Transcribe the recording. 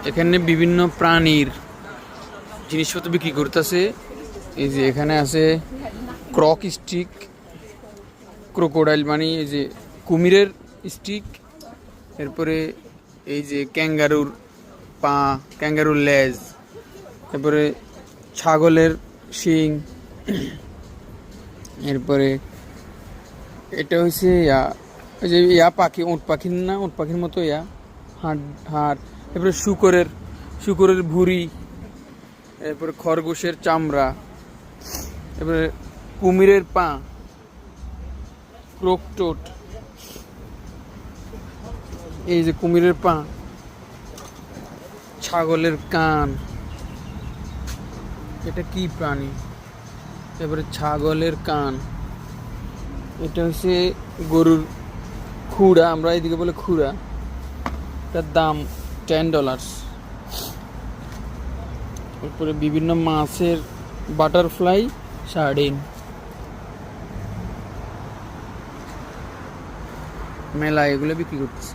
এখানে বিভিন্ন প্রাণীর জিনিসপত্র বিক্রি করতেছে। এই যে এখানে আছে ক্রক স্টিক, ক্রোকোডাইল মানে এই যে কুমিরের স্টিক, এরপরে এই যে ক্যাঙ্গারুর পা, ক্যাঙ্গারুর লেজ, তারপরে ছাগলের শিং, এরপরে এটা হচ্ছে ওই যে পাখি, উট পাখির না, উট পাখির মতো হাড়, এরপরে শুকরের ভুঁড়ি, এরপরে খরগোশের চামড়া, এরপরে কুমিরের পা, ক্রোকটোট, এই যে কুমিরের পা, ছাগলের কান, এটা কি প্রাণী, এবারে ছাগলের কান, এটা হচ্ছে গরুর খুঁড়া, আমরা এদিকে বলে খুঁড়া, এটার দাম $10। তারপরে বিভিন্ন মাছের বাটারফ্লাই, সার্ডিন, মেলা এগুলো বিক্রি করতেছে।